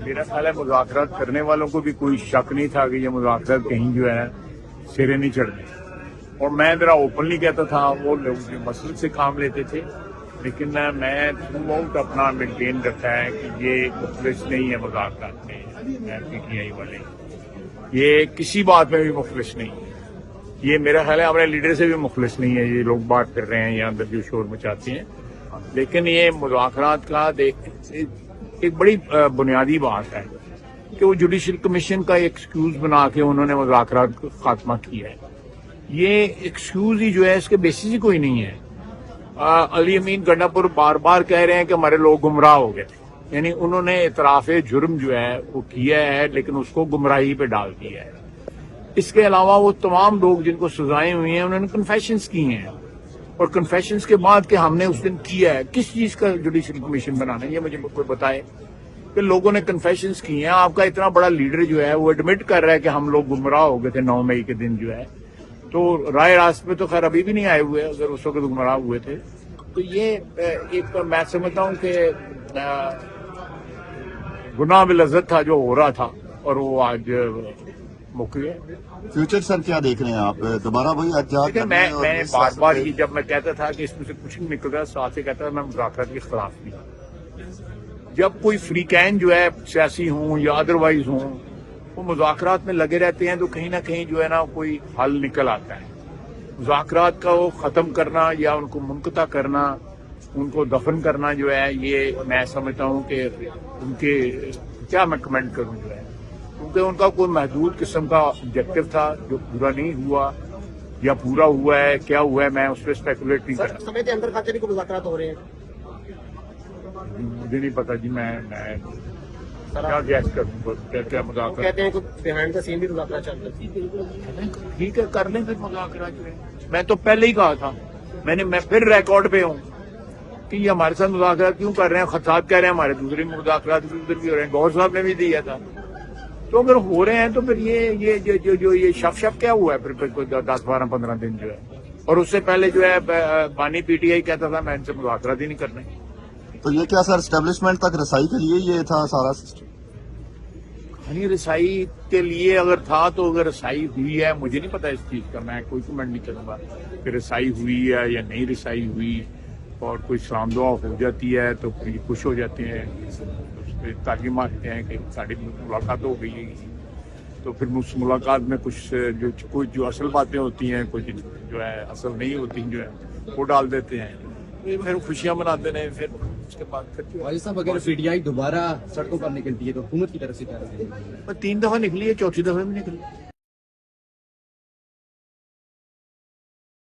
میرا خیال ہے مذاکرات کرنے والوں کو بھی کوئی شک نہیں تھا کہ یہ مذاکرات کہیں جو ہے سرے نہیں چڑھنے، اور میں ذرا اوپنلی کہتا تھا، وہ لوگ جو مسئلے سے کام لیتے تھے، لیکن میں تھرو آؤٹ اپنا مینٹین رکھا ہے کہ یہ مخلص نہیں ہے مذاکرات میں پی ٹی آئی والے، یہ کسی بات میں بھی مخلص نہیں ہے، یہ میرا خیال ہے ہمارے لیڈر سے بھی مخلص نہیں ہے، یہ لوگ بات کر رہے ہیں یا اندر جو شور مچاتے ہیں، لیکن یہ مذاکرات کا ایک بڑی بنیادی بات ہے کہ وہ جوڈیشل کمیشن کا ایکسکیوز بنا کے انہوں نے مذاکرات کو خاتمہ کیا ہے۔ یہ ایکسکیوز ہی جو ہے اس کے بیسس ہی کوئی نہیں ہے۔ علی امین گنڈا پور بار بار کہہ رہے ہیں کہ ہمارے لوگ گمراہ ہو گئے تھے، یعنی انہوں نے اعتراف جرم جو ہے وہ کیا ہے لیکن اس کو گمراہی پہ ڈال دیا ہے۔ اس کے علاوہ وہ تمام لوگ جن کو سزائیں ہوئی ہیں انہوں نے کنفیشنز کی ہیں، اور کنفیشنز کے بعد کہ ہم نے اس دن کیا ہے، کس چیز کا جوڈیشل کمیشن بنانا ہے یہ مجھے کوئی بتائے کہ لوگوں نے کنفیشنز کی ہیں۔ آپ کا اتنا بڑا لیڈر جو ہے وہ ایڈمٹ کر رہا ہے کہ ہم لوگ گمراہ ہو گئے تھے 9 مئی کے دن جو ہے، تو رائے راست پہ تو خیر ابھی بھی نہیں آئے ہوئے، اگر اس وقت گمراہ ہوئے تھے تو یہ ایک میں سمجھتا ہوں کہ گناہ بلذت تھا جو ہو رہا تھا، اور وہ آج مک گئے۔ فیوچر سر کیا دیکھ رہے ہیں آپ؟ دوبارہ وہی احتجاج؟ میں بار بار یہ جب میں کہتا تھا کہ اس میں سے کچھ نہیں نکل رہا، ساتھ سے کہتا تھا میں مذاکرات کے خلاف نہیں۔ جب کوئی فریقین جو ہے سیاسی ہوں یا ادروائز ہوں وہ مذاکرات میں لگے رہتے ہیں تو کہیں نہ کہیں جو ہے نا کوئی حل نکل آتا ہے۔ مذاکرات کا وہ ختم کرنا یا ان کو منقطع کرنا، ان کو دفن کرنا جو ہے، یہ میں سمجھتا ہوں کہ ان کے کیا میں کمنٹ کروں جو ہے، کیونکہ ان کا کوئی محدود قسم کا آبجیکٹو تھا جو پورا نہیں ہوا یا پورا ہوا ہے، کیا ہوا ہے میں اس پہ اسپیکولیٹ نہیں کرتا۔ سمیت اندر خاتے بھی کوئی مذاکرات ہو رہے ہیں؟ مجھے نہیں پتا جی، میں کیا گیس کروں کیا مذاکرات کہتے ہیں کہ بیہائنڈ دا سین بھی مذاکرات چل رہے ہیں۔ ٹھیک ہے، کر لیں پھر مذاکرات جو ہے۔ میں تو پہلے ہی کہا تھا، میں پھر ریکارڈ پہ ہوں کہ یہ ہمارے ساتھ مذاکرات کیوں کر رہے ہیں، خطاب کہہ رہے ہیں ہمارے دوسرے مذاکرات بھی ادھر بھی ہو رہے ہیں، گور صاحب نے بھی دیا تھا، تو اگر ہو رہے ہیں تو پھر یہ شف کیا ہوا ہے پھر 10-12-15 دن جو ہے، اور اس سے پہلے جو ہے بانی پی ٹی آئی کہتا تھا میں ان سے مذاکرات ہی نہیں کرنے۔ تو یہ کیا سر اسٹیبلشمنٹ تک رسائی کے لیے یہ تھا سارا سسٹم؟ یعنی رسائی کے لیے اگر تھا تو اگر رسائی ہوئی ہے مجھے نہیں پتا اس چیز کا، میں کوئی کمنٹ نہیں کروں گا کہ رسائی ہوئی ہے یا نہیں رسائی ہوئی، اور کوئی سلام دعا ہو جاتی ہے تو پھر خوش ہو جاتے ہیں، اس پہ تالی مارتے ہیں کہ ساری ملاقات ہو گئی ہے، تو پھر اس ملاقات میں کچھ جو اصل باتیں ہوتی ہیں کچھ جو ہے اصل نہیں ہوتی جو ہے وہ ڈال دیتے ہیں، پھر خوشیاں مناتے ہیں، پھر اس کے بعد بھائی صاحب اگر پی ٹی آئی دوبارہ سڑکوں پر نکلتی ہے تو حکومت کی طرف سے کیا رہے گا؟ 3 دفعہ نکلی ہے، 4تھی دفعہ بھی نکلی۔